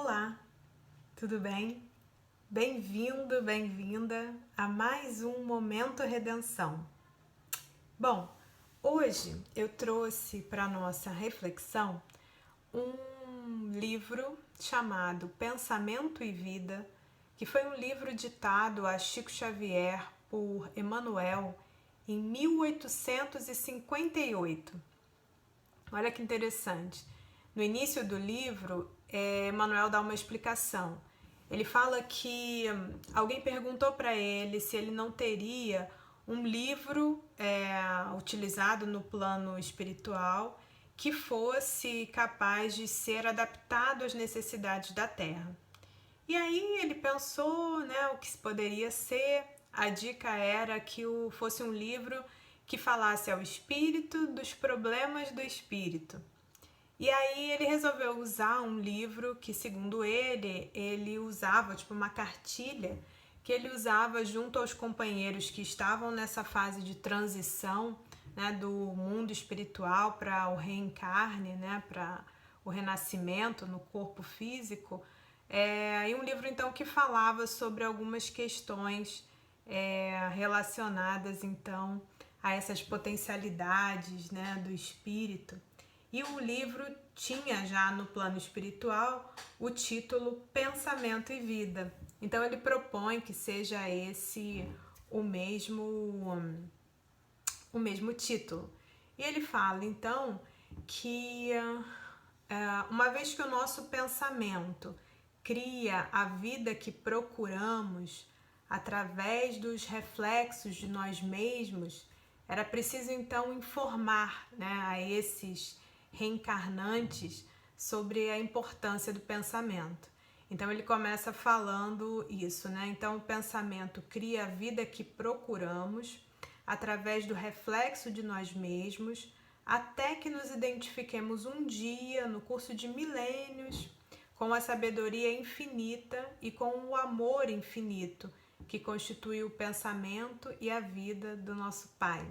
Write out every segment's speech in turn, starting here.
Olá, tudo bem? Bem-vindo, bem-vinda a mais um Momento Redenção. Bom, hoje eu trouxe para nossa reflexão um livro chamado Pensamento e Vida, que foi um livro ditado a Chico Xavier por Emmanuel em 1858. Olha que interessante. No início do livro, Emmanuel dá uma explicação. Ele fala que alguém perguntou para ele se ele não teria um livro utilizado no plano espiritual que fosse capaz de ser adaptado às necessidades da Terra. E aí ele pensou, o que poderia ser. A dica era que fosse um livro que falasse ao espírito dos problemas do espírito. E aí ele resolveu usar um livro que, segundo ele usava, tipo uma cartilha, que ele usava junto aos companheiros que estavam nessa fase de transição, do mundo espiritual para o reencarne, para o renascimento no corpo físico. E um livro, então, que falava sobre algumas questões relacionadas, então, a essas potencialidades, do espírito. E o livro tinha já no plano espiritual o título Pensamento e Vida. Então ele propõe que seja esse o mesmo título. E ele fala então que uma vez que o nosso pensamento cria a vida que procuramos através dos reflexos de nós mesmos, era preciso então informar a esses reencarnantes sobre a importância do pensamento. Então ele começa falando isso, Então o pensamento cria a vida que procuramos através do reflexo de nós mesmos, até que nos identifiquemos um dia no curso de milênios com a sabedoria infinita e com o amor infinito que constitui o pensamento e a vida do nosso Pai.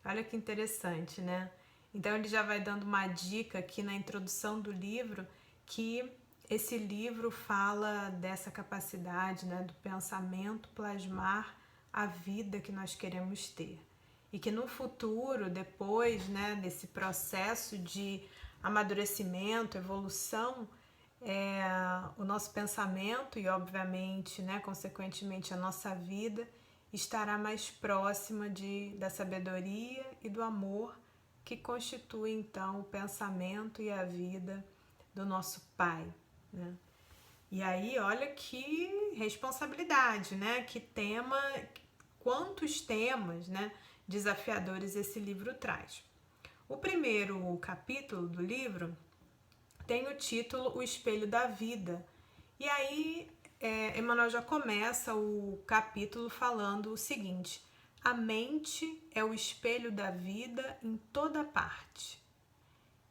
Olha que interessante, Então ele já vai dando uma dica aqui na introdução do livro, que esse livro fala dessa capacidade, do pensamento plasmar a vida que nós queremos ter. E que no futuro, depois desse processo de amadurecimento, evolução, o nosso pensamento e obviamente, consequentemente a nossa vida estará mais próxima da sabedoria e do amor que constitui então o pensamento e a vida do nosso Pai, E aí, olha que responsabilidade, que tema, quantos temas, desafiadores esse livro traz. O primeiro capítulo do livro tem o título O Espelho da Vida. E aí, Emmanuel já começa o capítulo falando o seguinte: a mente é o espelho da vida em toda parte.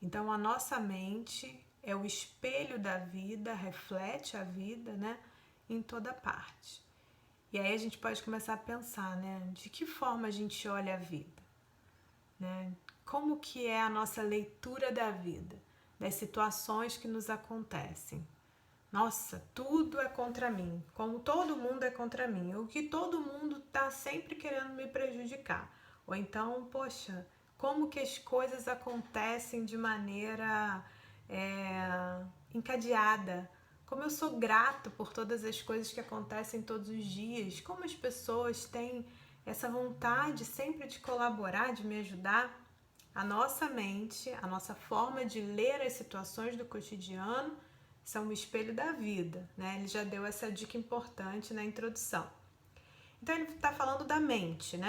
Então, a nossa mente é o espelho da vida, reflete a vida, em toda parte. E aí a gente pode começar a pensar, de que forma a gente olha a vida, Como que é a nossa leitura da vida, das situações que nos acontecem. Nossa, tudo é contra mim, como todo mundo é contra mim, ou que todo mundo está sempre querendo me prejudicar. Ou então, poxa, como que as coisas acontecem de maneira encadeada. Como eu sou grato por todas as coisas que acontecem todos os dias. Como as pessoas têm essa vontade sempre de colaborar, de me ajudar. A nossa mente, a nossa forma de ler as situações do cotidiano são o espelho da vida, Ele já deu essa dica importante na introdução. Então ele está falando da mente,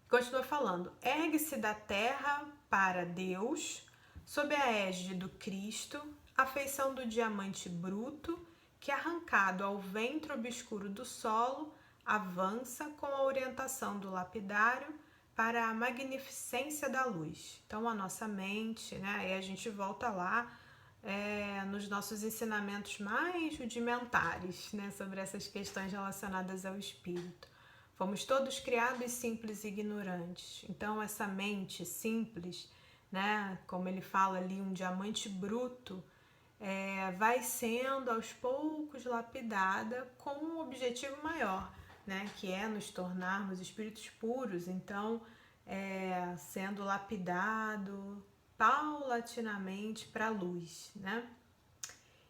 Continua falando: ergue-se da terra para Deus, sob a égide do Cristo, a feição do diamante bruto, que arrancado ao ventre obscuro do solo, avança com a orientação do lapidário para a magnificência da luz. Então a nossa mente, e a gente volta lá nos nossos ensinamentos mais rudimentares, sobre essas questões relacionadas ao espírito. Fomos todos criados simples e ignorantes. Então essa mente simples, como ele fala ali, um diamante bruto, vai sendo aos poucos lapidada com um objetivo maior, né? Que é nos tornarmos espíritos puros. Então, sendo lapidado paulatinamente para a luz, né?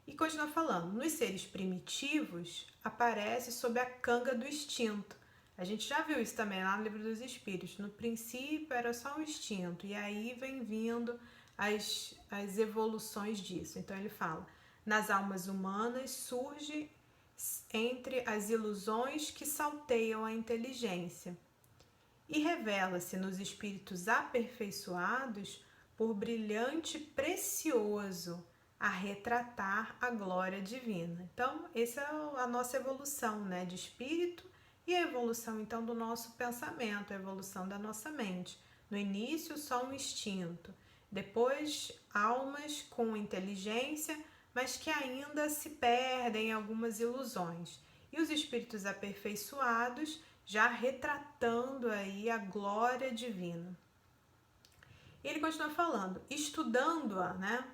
E continua falando, nos seres primitivos aparece sob a canga do instinto. A gente já viu isso também lá no Livro dos Espíritos. No princípio era só um instinto, e aí vem vindo as evoluções disso. Então ele fala, nas almas humanas surge entre as ilusões que salteiam a inteligência e revela-se nos espíritos aperfeiçoados por brilhante precioso a retratar a glória divina. Então, essa é a nossa evolução, né, de espírito e a evolução, então, do nosso pensamento, a evolução da nossa mente. No início, só um instinto. Depois, almas com inteligência, mas que ainda se perdem em algumas ilusões. E os espíritos aperfeiçoados já retratando aí a glória divina. E ele continua falando, estudando-a, né,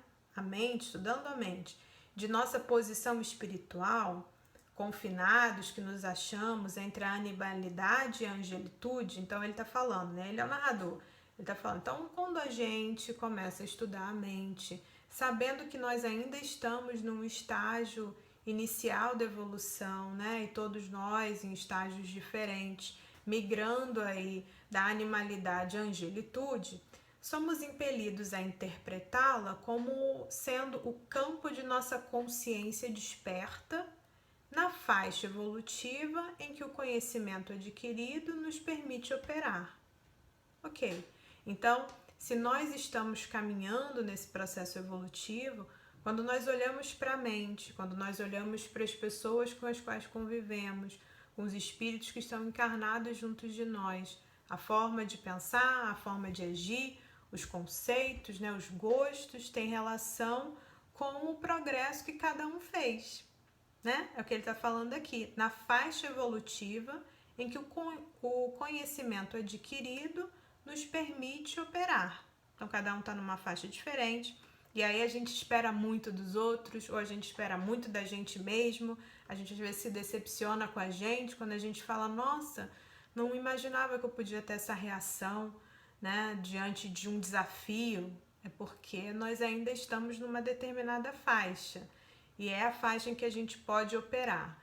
estudando a mente, de nossa posição espiritual, confinados que nos achamos entre a animalidade e a angelitude. Então ele está falando, né, ele é o narrador, ele está falando, então quando a gente começa a estudar a mente, sabendo que nós ainda estamos num estágio inicial da evolução, né? E todos nós em estágios diferentes, migrando aí da animalidade à angelitude, somos impelidos a interpretá-la como sendo o campo de nossa consciência desperta na faixa evolutiva em que o conhecimento adquirido nos permite operar. Ok, então, se nós estamos caminhando nesse processo evolutivo, quando nós olhamos para a mente, quando nós olhamos para as pessoas com as quais convivemos, com os espíritos que estão encarnados juntos de nós, a forma de pensar, a forma de agir, os conceitos, né, os gostos têm relação com o progresso que cada um fez, né? É o que ele está falando aqui, na faixa evolutiva em que o conhecimento adquirido nos permite operar. Então, cada um está numa faixa diferente. E aí a gente espera muito dos outros, ou a gente espera muito da gente mesmo. A gente às vezes se decepciona com a gente quando a gente fala, nossa, não imaginava que eu podia ter essa reação, né, diante de um desafio. É porque nós ainda estamos numa determinada faixa. E é a faixa em que a gente pode operar.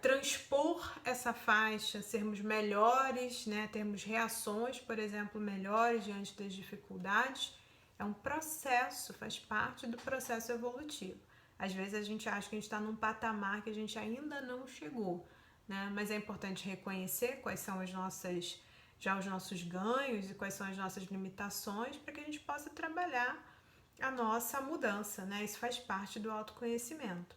Transpor essa faixa, sermos melhores, né, termos reações, por exemplo, melhores diante das dificuldades, é um processo, faz parte do processo evolutivo. Às vezes a gente acha que a gente está num patamar que a gente ainda não chegou, né, mas é importante reconhecer quais são os nossos ganhos e quais são as nossas limitações para que a gente possa trabalhar a nossa mudança, né, isso faz parte do autoconhecimento.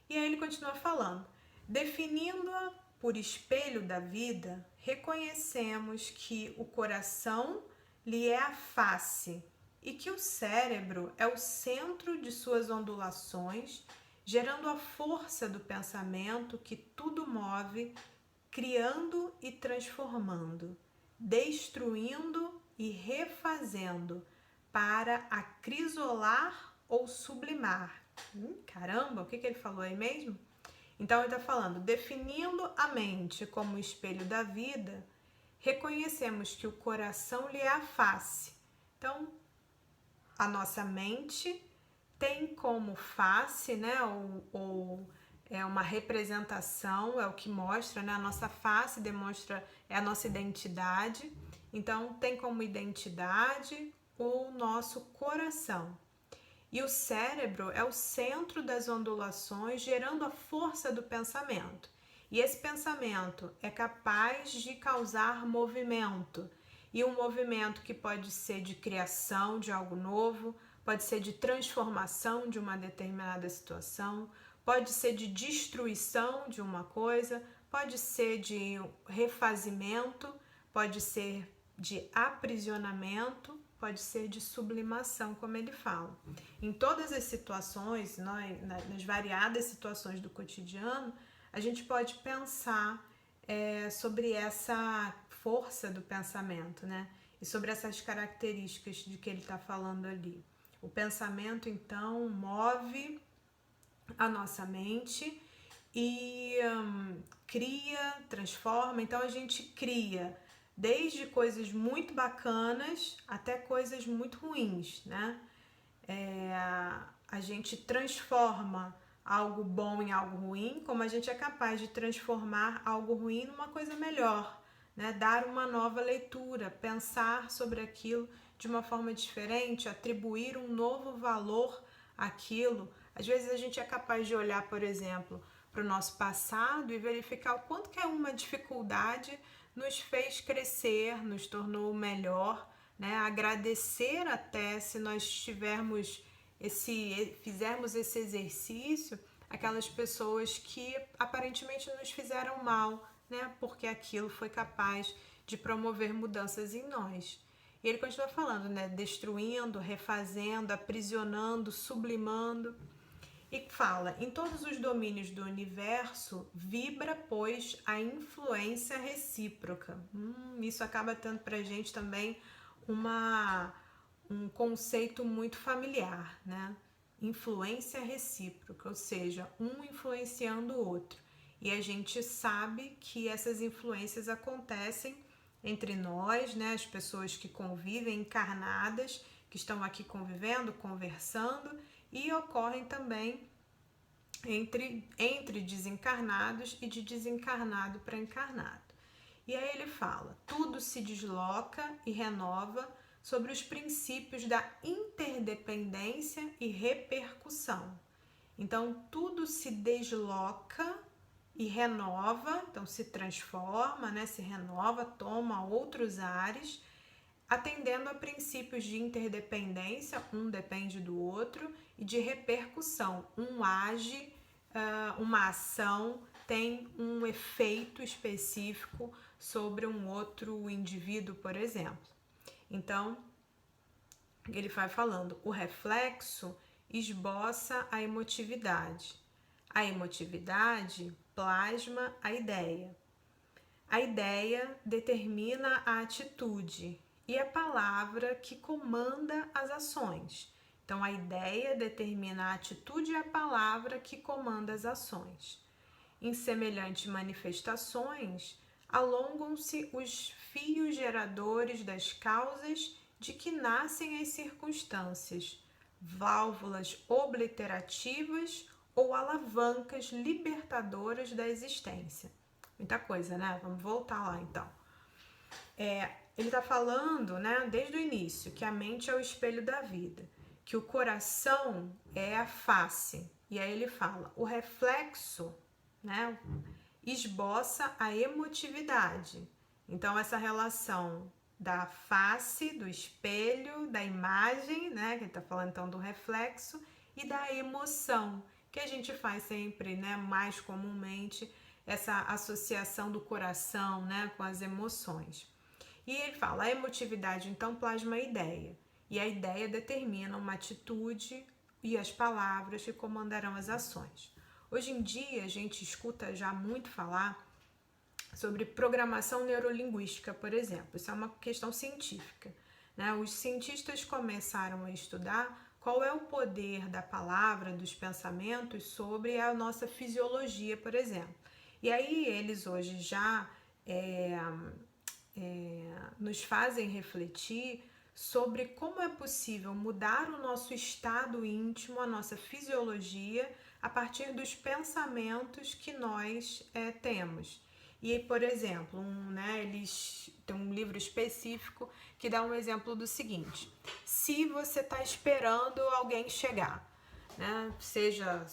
E aí ele continua falando, definindo-a por espelho da vida, reconhecemos que o coração lhe é a face e que o cérebro é o centro de suas ondulações, gerando a força do pensamento que tudo move, criando e transformando, destruindo e refazendo, para acrisolar ou sublimar. Caramba, o que ele falou aí mesmo? Então ele está falando, definindo a mente como espelho da vida, reconhecemos que o coração lhe é a face. Então, a nossa mente tem como face, né, ou é uma representação, é o que mostra, né, a nossa face demonstra, é a nossa identidade. Então, tem como identidade o nosso coração. E o cérebro é o centro das ondulações, gerando a força do pensamento. E esse pensamento é capaz de causar movimento. E um movimento que pode ser de criação de algo novo, pode ser de transformação de uma determinada situação, pode ser de destruição de uma coisa, pode ser de refazimento, pode ser de aprisionamento, pode ser de sublimação, como ele fala. Em todas as situações, nas variadas situações do cotidiano, a gente pode pensar sobre essa força do pensamento, né? E sobre essas características de que ele está falando ali. O pensamento, então, move a nossa mente e cria, transforma. Então a gente cria desde coisas muito bacanas até coisas muito ruins, né? A gente transforma algo bom em algo ruim, como a gente é capaz de transformar algo ruim numa coisa melhor, né? Dar uma nova leitura, pensar sobre aquilo de uma forma diferente, atribuir um novo valor àquilo. Às vezes a gente é capaz de olhar, por exemplo, para o nosso passado e verificar o quanto que uma dificuldade nos fez crescer, nos tornou melhor, né? Agradecer até, se nós fizermos esse exercício, aquelas pessoas que aparentemente nos fizeram mal, né? Porque aquilo foi capaz de promover mudanças em nós. E ele continua falando, né? Destruindo, refazendo, aprisionando, sublimando. E fala, em todos os domínios do universo, vibra, pois, a influência recíproca. Isso acaba tendo pra gente também um conceito muito familiar, né? Influência recíproca, ou seja, um influenciando o outro. E a gente sabe que essas influências acontecem entre nós, né? As pessoas que convivem, encarnadas, que estão aqui convivendo, conversando, e ocorrem também entre desencarnados e de desencarnado para encarnado. E aí ele fala, tudo se desloca e renova sobre os princípios da interdependência e repercussão. Então, tudo se desloca e renova, então se transforma, né, se renova, toma outros ares, atendendo a princípios de interdependência, um depende do outro, e de repercussão, um age, uma ação tem um efeito específico sobre um outro indivíduo, por exemplo. Então, ele vai falando, o reflexo esboça a emotividade plasma a ideia determina a atitude, e a palavra que comanda as ações. Então, a ideia determina a atitude e a palavra que comanda as ações. Em semelhantes manifestações, alongam-se os fios geradores das causas de que nascem as circunstâncias, válvulas obliterativas ou alavancas libertadoras da existência. Muita coisa, né? Vamos voltar lá, então. Ele está falando, né, desde o início, que a mente é o espelho da vida, que o coração é a face. E aí ele fala, o reflexo, né, esboça a emotividade. Então, essa relação da face, do espelho, da imagem, né, que ele está falando então do reflexo, e da emoção, que a gente faz sempre, né, mais comumente, essa associação do coração, né, com as emoções. E ele fala, a emotividade então plasma a ideia, e a ideia determina uma atitude e as palavras que comandarão as ações. Hoje em dia a gente escuta já muito falar sobre programação neurolinguística, por exemplo. Isso é uma questão científica, né? Os cientistas começaram a estudar qual é o poder da palavra, dos pensamentos sobre a nossa fisiologia, por exemplo. E aí eles hoje já nos fazem refletir sobre como é possível mudar o nosso estado íntimo, a nossa fisiologia, a partir dos pensamentos que nós temos. E, por exemplo, eles têm um livro específico que dá um exemplo do seguinte: se você está esperando alguém chegar, né, seja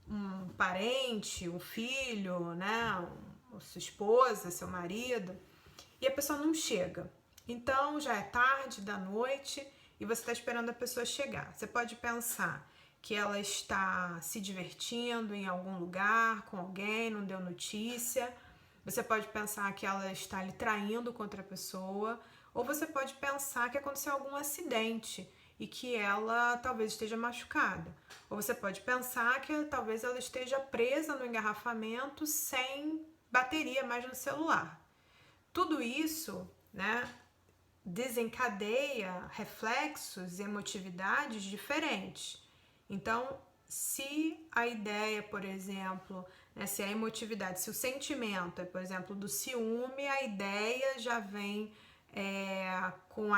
um parente, um filho, né, sua esposa, seu marido, e a pessoa não chega. Então já é tarde da noite e você está esperando a pessoa chegar. Você pode pensar que ela está se divertindo em algum lugar com alguém, não deu notícia. Você pode pensar que ela está lhe traindo com outra pessoa. Ou você pode pensar que aconteceu algum acidente e que ela talvez esteja machucada. Ou você pode pensar que talvez ela esteja presa no engarrafamento sem bateria mais no celular. Tudo isso, né, desencadeia reflexos e emotividades diferentes. Então, se a ideia, por exemplo, né, se a emotividade, se o sentimento é, por exemplo, do ciúme, a ideia já vem com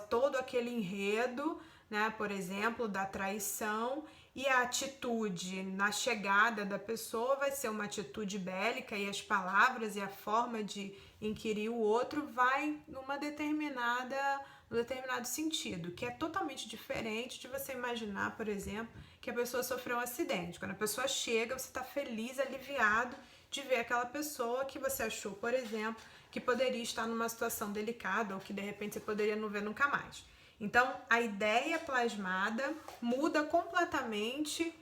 todo aquele enredo, né, por exemplo, da traição, e a atitude na chegada da pessoa vai ser uma atitude bélica, e as palavras e a forma de inquirir o outro vai num determinado sentido, que é totalmente diferente de você imaginar, por exemplo, que a pessoa sofreu um acidente. Quando a pessoa chega, você está feliz, aliviado de ver aquela pessoa que você achou, por exemplo, que poderia estar numa situação delicada ou que de repente você poderia não ver nunca mais. Então, a ideia plasmada muda completamente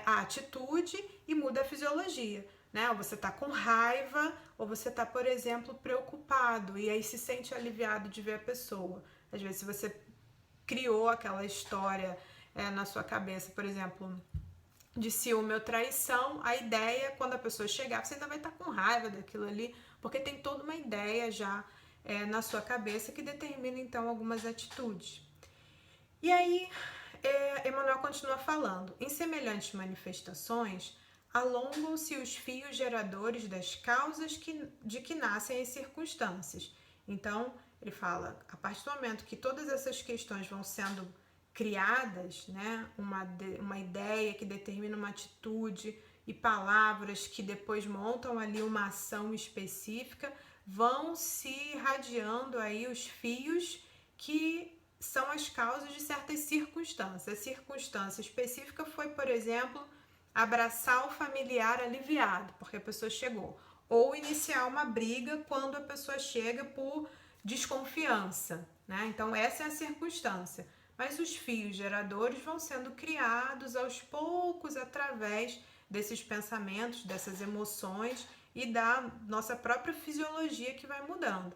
a atitude e muda a fisiologia, né? Ou você tá com raiva, ou você tá, por exemplo, preocupado e aí se sente aliviado de ver a pessoa. Às vezes, se você criou aquela história na sua cabeça, por exemplo, de ciúme ou traição, a ideia, quando a pessoa chegar, você ainda vai estar com raiva daquilo ali, porque tem toda uma ideia já na sua cabeça que determina, então, algumas atitudes. E aí, Emmanuel continua falando, em semelhantes manifestações, alongam-se os fios geradores das causas de que nascem as circunstâncias. Então, ele fala, a partir do momento que todas essas questões vão sendo criadas, né, uma ideia que determina uma atitude e palavras que depois montam ali uma ação específica, vão se irradiando aí os fios que são as causas de certas circunstâncias. A circunstância específica foi, por exemplo, abraçar o familiar aliviado, porque a pessoa chegou. Ou iniciar uma briga quando a pessoa chega por desconfiança, né? Então, essa é a circunstância. Mas os fios geradores vão sendo criados aos poucos através desses pensamentos, dessas emoções e da nossa própria fisiologia que vai mudando.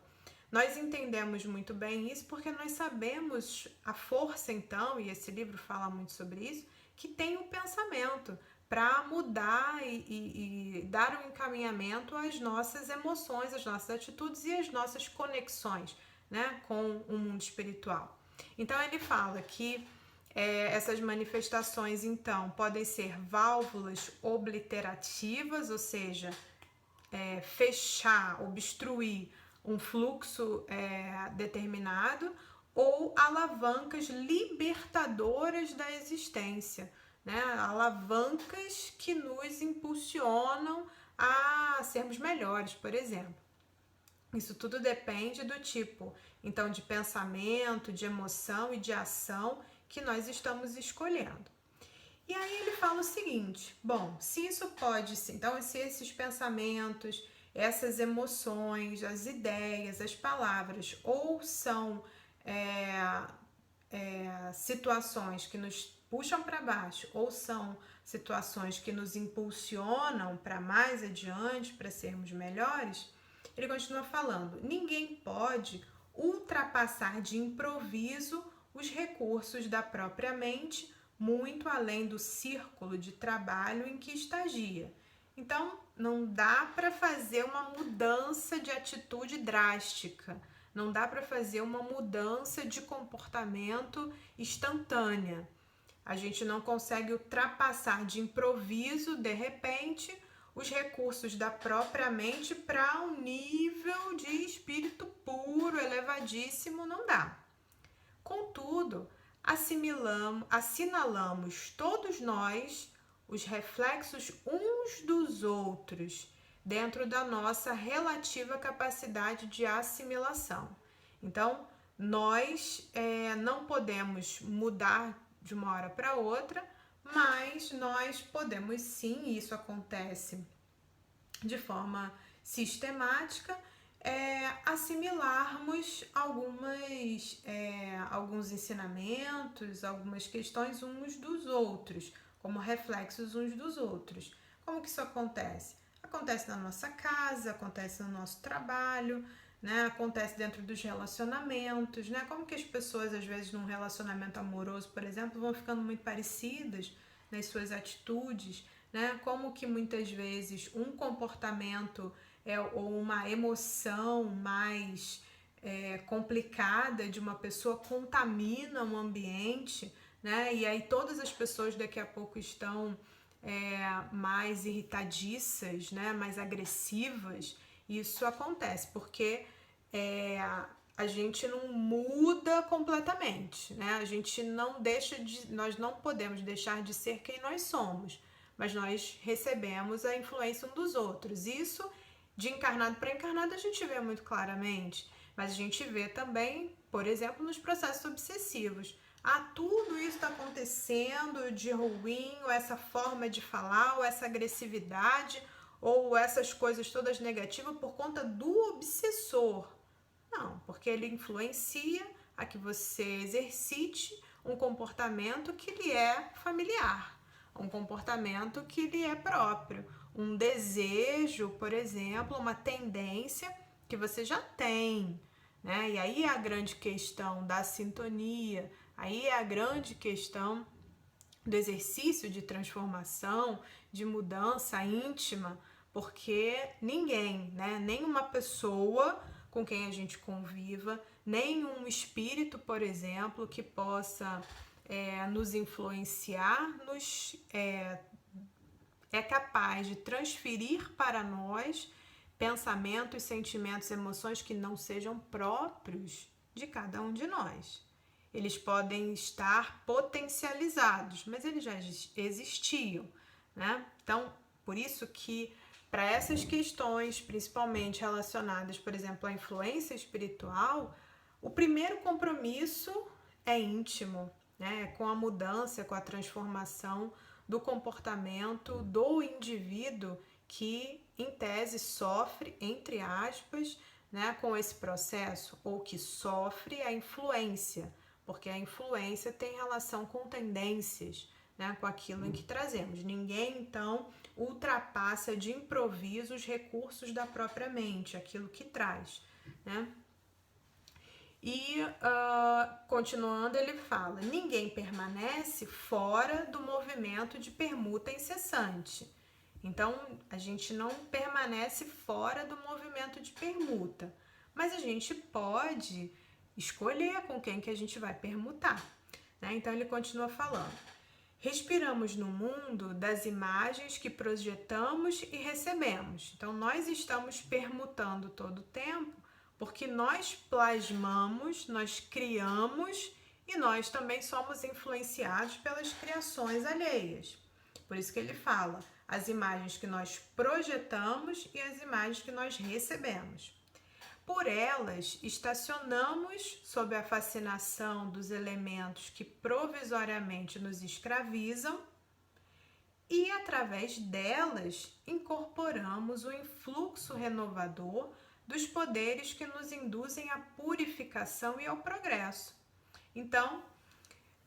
Nós entendemos muito bem isso porque nós sabemos a força, então, e esse livro fala muito sobre isso, que tem o pensamento para mudar e dar um encaminhamento às nossas emoções, às nossas atitudes e às nossas conexões, né, com o mundo espiritual. Então, ele fala que essas manifestações, então, podem ser válvulas obliterativas, ou seja, fechar, obstruir um fluxo determinado, ou alavancas libertadoras da existência, né? Alavancas que nos impulsionam a sermos melhores, por exemplo. Isso tudo depende do tipo, então, de pensamento, de emoção e de ação que nós estamos escolhendo. E aí ele fala o seguinte, bom, se isso pode ser, então, se esses pensamentos, essas emoções, as ideias, as palavras, ou são situações que nos puxam para baixo, ou são situações que nos impulsionam para mais adiante, para sermos melhores, ele continua falando, ninguém pode ultrapassar de improviso os recursos da própria mente, muito além do círculo de trabalho em que estagia. Então, não dá para fazer uma mudança de atitude drástica, não dá para fazer uma mudança de comportamento instantânea. A gente não consegue ultrapassar de improviso, de repente, os recursos da própria mente para um nível de espírito puro, elevadíssimo, não dá. Contudo, assinalamos todos nós os reflexos uns dos outros dentro da nossa relativa capacidade de assimilação. Então, nós não podemos mudar de uma hora para outra, mas nós podemos sim, e isso acontece de forma sistemática, assimilarmos alguns ensinamentos, algumas questões uns dos outros, como reflexos uns dos outros. Como que isso acontece? Acontece na nossa casa, acontece no nosso trabalho, né? Acontece dentro dos relacionamentos, né? Como que as pessoas, às vezes, num relacionamento amoroso, por exemplo, vão ficando muito parecidas nas suas atitudes, né? Como que muitas vezes um comportamento ou uma emoção mais complicada de uma pessoa contamina um ambiente, né? E aí todas as pessoas daqui a pouco estão mais irritadiças, né? Mais agressivas. Isso acontece porque a gente não muda completamente, né? A gente não deixa de, nós não podemos deixar de ser quem nós somos, mas nós recebemos a influência um dos outros. Isso de encarnado para encarnado a gente vê muito claramente, mas a gente vê também, por exemplo, nos processos obsessivos. Tudo isso está acontecendo de ruim, ou essa forma de falar, ou essa agressividade, ou essas coisas todas negativas por conta do obsessor. Não, porque ele influencia a que você exercite um comportamento que lhe é familiar, um comportamento que lhe é próprio, um desejo, por exemplo, uma tendência que você já tem, né? E aí é a grande questão da sintonia, aí é a grande questão do exercício de transformação, de mudança íntima, porque ninguém, né, nenhuma pessoa com quem a gente conviva, nem um espírito, por exemplo, que possa nos influenciar, é capaz de transferir para nós pensamentos, sentimentos, emoções que não sejam próprios de cada um de nós. Eles podem estar potencializados, mas eles já existiam, né? Então, por isso que para essas questões, principalmente relacionadas, por exemplo, à influência espiritual, o primeiro compromisso é íntimo, né? Com a mudança, com a transformação do comportamento do indivíduo que, em tese, sofre, entre aspas, né, com esse processo, ou que sofre a influência, porque a influência tem relação com tendências, né, com aquilo em que trazemos. Ninguém, então, ultrapassa de improviso os recursos da própria mente, aquilo que traz, né? E continuando, ele fala: ninguém permanece fora do movimento de permuta incessante. Então, a gente não permanece fora do movimento de permuta, mas a gente pode escolher com quem que a gente vai permutar, né? Então, ele continua falando: respiramos no mundo das imagens que projetamos e recebemos. Então, nós estamos permutando todo o tempo, porque nós plasmamos, nós criamos e nós também somos influenciados pelas criações alheias. Por isso que ele fala as imagens que nós projetamos e as imagens que nós recebemos. Por elas, estacionamos sob a fascinação dos elementos que provisoriamente nos escravizam e, através delas, incorporamos o influxo renovador dos poderes que nos induzem à purificação e ao progresso. Então,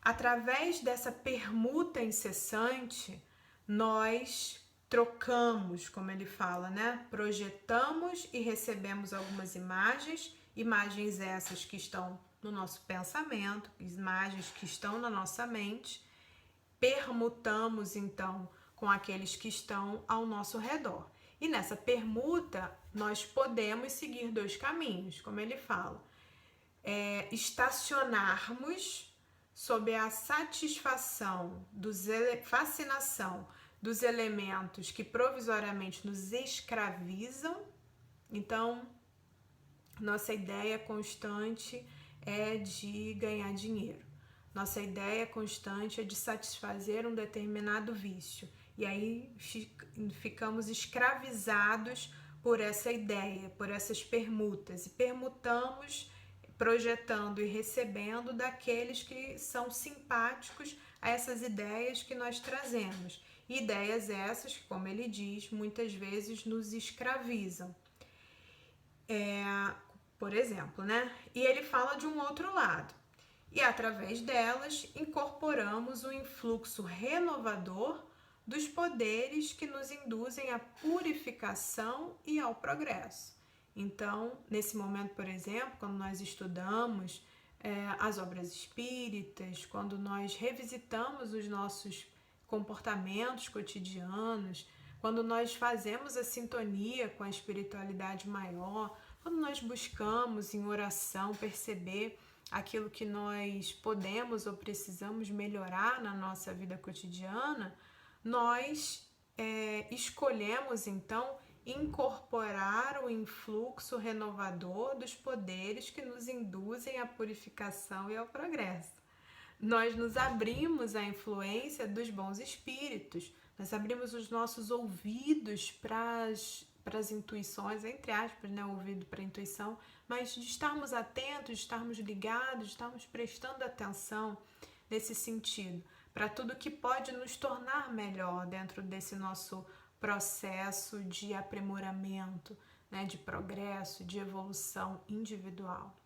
através dessa permuta incessante, nós trocamos, como ele fala, né? Projetamos e recebemos algumas imagens essas que estão no nosso pensamento, imagens que estão na nossa mente, permutamos então com aqueles que estão ao nosso redor. E nessa permuta, nós podemos seguir dois caminhos, como ele fala. Estacionarmos sob a satisfação, fascinação dos elementos que provisoriamente nos escravizam. Então, nossa ideia constante é de ganhar dinheiro. Nossa ideia constante é de satisfazer um determinado vício. E aí ficamos escravizados por essa ideia, por essas permutas. E permutamos, projetando e recebendo daqueles que são simpáticos a essas ideias que nós trazemos. Ideias essas que, como ele diz, muitas vezes nos escravizam. Por exemplo, né? E ele fala de um outro lado. E através delas incorporamos o influxo renovador dos poderes que nos induzem à purificação e ao progresso. Então, nesse momento, por exemplo, quando nós estudamos as obras espíritas, quando nós revisitamos os nossos comportamentos cotidianos, quando nós fazemos a sintonia com a espiritualidade maior, quando nós buscamos em oração perceber aquilo que nós podemos ou precisamos melhorar na nossa vida cotidiana, nós escolhemos então incorporar o influxo renovador dos poderes que nos induzem à purificação e ao progresso. Nós nos abrimos à influência dos bons espíritos, nós abrimos os nossos ouvidos para as intuições, entre aspas, né, ouvido para a intuição, mas de estarmos atentos, de estarmos ligados, de estarmos prestando atenção nesse sentido, para tudo que pode nos tornar melhor dentro desse nosso processo de aprimoramento, né, de progresso, de evolução individual.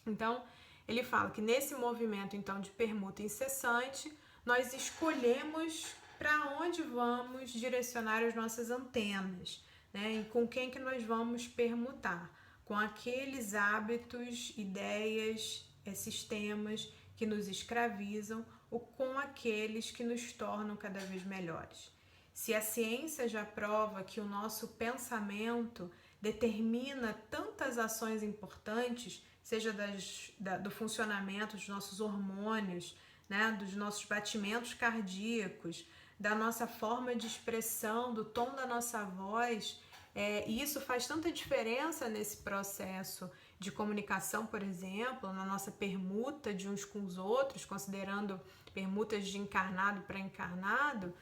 Então, ele fala que nesse movimento então de permuta incessante, nós escolhemos para onde vamos direcionar as nossas antenas, né? E com quem que nós vamos permutar, com aqueles hábitos, ideias, sistemas que nos escravizam ou com aqueles que nos tornam cada vez melhores. Se a ciência já prova que o nosso pensamento determina tantas ações importantes, seja do funcionamento dos nossos hormônios, né, dos nossos batimentos cardíacos, da nossa forma de expressão, do tom da nossa voz, e isso faz tanta diferença nesse processo de comunicação, por exemplo, na nossa permuta de uns com os outros, considerando permutas de encarnado para encarnado,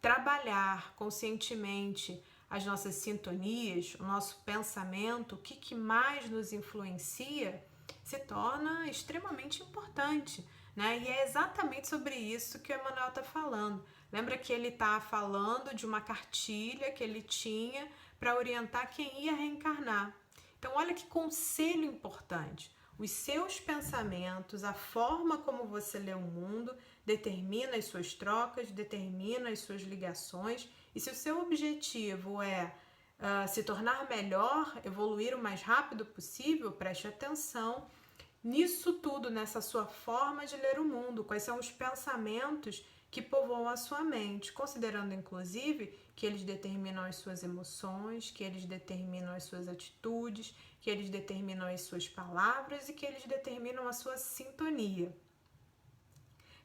trabalhar conscientemente as nossas sintonias, o nosso pensamento, o que mais nos influencia, se torna extremamente importante, né? E é exatamente sobre isso que o Emmanuel está falando. Lembra que ele está falando de uma cartilha que ele tinha para orientar quem ia reencarnar. Então, olha que conselho importante. Os seus pensamentos, a forma como você lê o mundo, determina as suas trocas, determina as suas ligações. E se o seu objetivo é se tornar melhor, evoluir o mais rápido possível, preste atenção nisso tudo, nessa sua forma de ler o mundo. Quais são os pensamentos que povoam a sua mente, considerando inclusive que eles determinam as suas emoções, que eles determinam as suas atitudes, que eles determinam as suas palavras e que eles determinam a sua sintonia.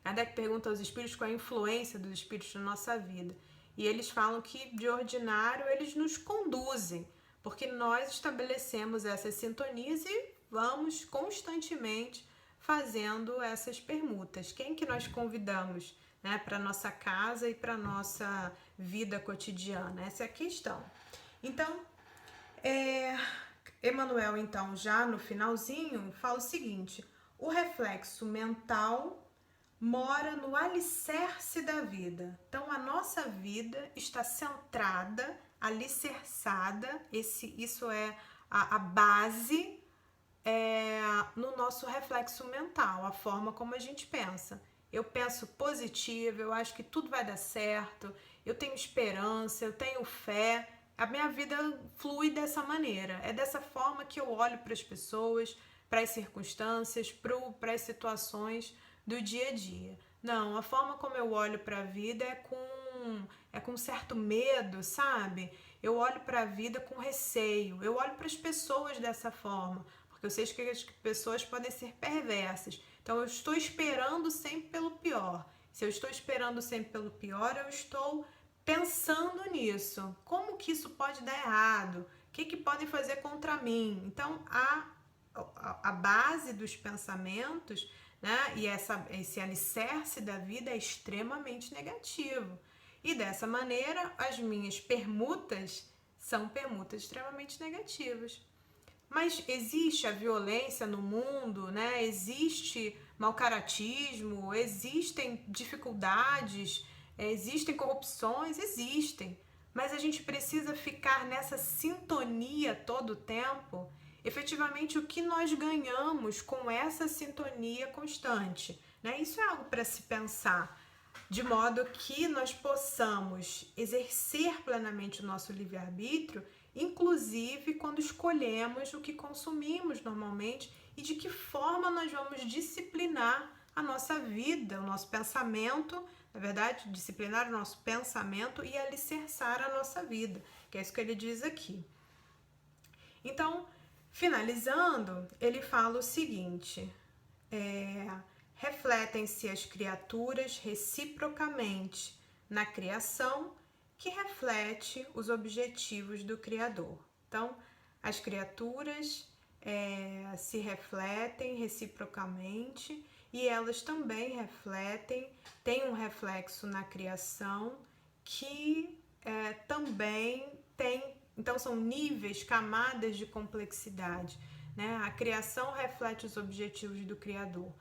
Kardec pergunta aos espíritos qual é a influência dos espíritos na nossa vida. E eles falam que, de ordinário, eles nos conduzem, porque nós estabelecemos essas sintonias e vamos constantemente fazendo essas permutas. Quem que nós convidamos, né, para a nossa casa e para a nossa vida cotidiana? Essa é a questão. Então, Emmanuel, então, já no finalzinho, fala o seguinte: o reflexo mental mora no alicerce da vida. Então, a nossa vida está centrada, alicerçada, isso é a base no nosso reflexo mental, a forma como a gente pensa. Eu penso positivo, eu acho que tudo vai dar certo, eu tenho esperança, eu tenho fé, a minha vida flui dessa maneira. É dessa forma que eu olho para as pessoas, para as circunstâncias, para as situações do dia a dia. Não, a forma como eu olho para a vida é com certo medo, sabe? Eu olho para a vida com receio, eu olho para as pessoas dessa forma, porque eu sei que as pessoas podem ser perversas. Então, eu estou esperando sempre pelo pior. Se eu estou esperando sempre pelo pior, eu estou pensando nisso. Como que isso pode dar errado? O que podem fazer contra mim? Então, a base dos pensamentos, né, e esse alicerce da vida é extremamente negativo. E dessa maneira, as minhas permutas são permutas extremamente negativas. Mas existe a violência no mundo, né? Existe mau-caratismo, existem dificuldades, existem corrupções, existem. Mas a gente precisa ficar nessa sintonia todo o tempo. Efetivamente, o que nós ganhamos com essa sintonia constante, né? Isso é algo para se pensar, de modo que nós possamos exercer plenamente o nosso livre-arbítrio, inclusive quando escolhemos o que consumimos normalmente e de que forma nós vamos disciplinar a nossa vida, o nosso pensamento, na verdade, disciplinar o nosso pensamento e alicerçar a nossa vida, que é isso que ele diz aqui. Então, finalizando, ele fala o seguinte: refletem-se as criaturas reciprocamente na criação, que reflete os objetivos do Criador. Então, as criaturas se refletem reciprocamente e elas também refletem, têm um reflexo na criação que também tem. Então, são níveis, camadas de complexidade, né? A criação reflete os objetivos do Criador.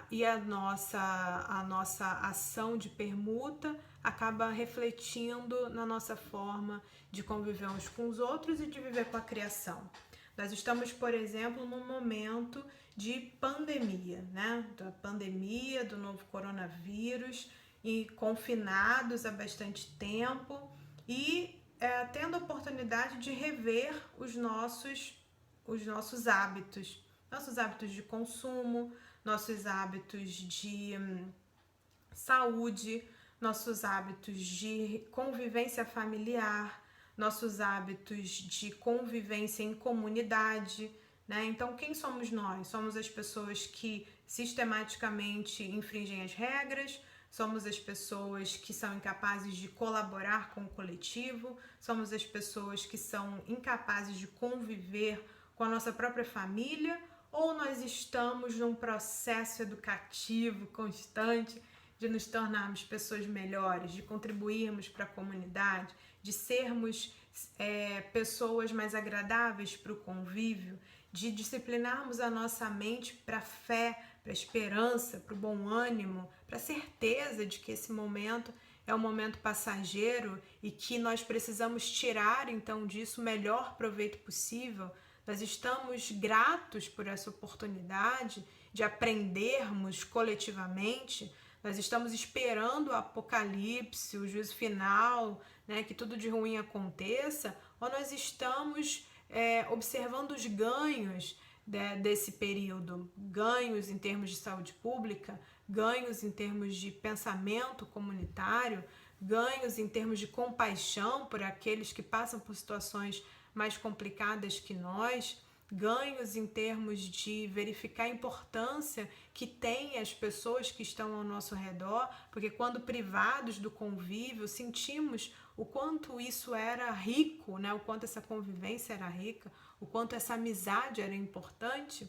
E a nossa ação de permuta acaba refletindo na nossa forma de conviver uns com os outros e de viver com a criação. Nós estamos, por exemplo, num momento de pandemia, né? Da pandemia, do novo coronavírus, e confinados há bastante tempo e tendo a oportunidade de rever os nossos hábitos, nossos hábitos de consumo, nossos hábitos de saúde, nossos hábitos de convivência familiar, nossos hábitos de convivência em comunidade, né? Então, quem somos nós? Somos as pessoas que sistematicamente infringem as regras, somos as pessoas que são incapazes de colaborar com o coletivo, somos as pessoas que são incapazes de conviver com a nossa própria família, ou nós estamos num processo educativo constante de nos tornarmos pessoas melhores, de contribuirmos para a comunidade, de sermos pessoas mais agradáveis para o convívio, de disciplinarmos a nossa mente para a fé, para a esperança, para o bom ânimo, para a certeza de que esse momento é um momento passageiro e que nós precisamos tirar então disso o melhor proveito possível. Nós estamos gratos por essa oportunidade de aprendermos coletivamente. Nós estamos esperando o apocalipse, o juízo final, né, que tudo de ruim aconteça, ou nós estamos observando os ganhos desse período, ganhos em termos de saúde pública, ganhos em termos de pensamento comunitário, ganhos em termos de compaixão por aqueles que passam por situações mais complicadas que nós, ganhos em termos de verificar a importância que tem as pessoas que estão ao nosso redor, porque quando privados do convívio, sentimos o quanto isso era rico, né? O quanto essa convivência era rica, o quanto essa amizade era importante.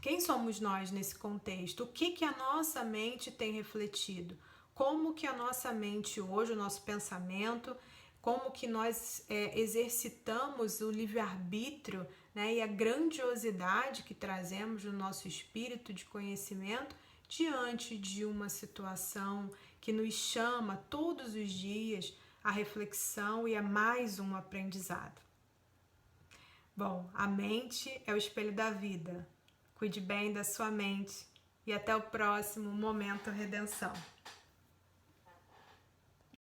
Quem somos nós nesse contexto? O que a nossa mente tem refletido? Como que a nossa mente hoje, o nosso pensamento, como que nós exercitamos o livre-arbítrio, né, e a grandiosidade que trazemos no nosso espírito de conhecimento diante de uma situação que nos chama todos os dias à reflexão e a mais um aprendizado. Bom, a mente é o espelho da vida. Cuide bem da sua mente e até o próximo Momento Redenção.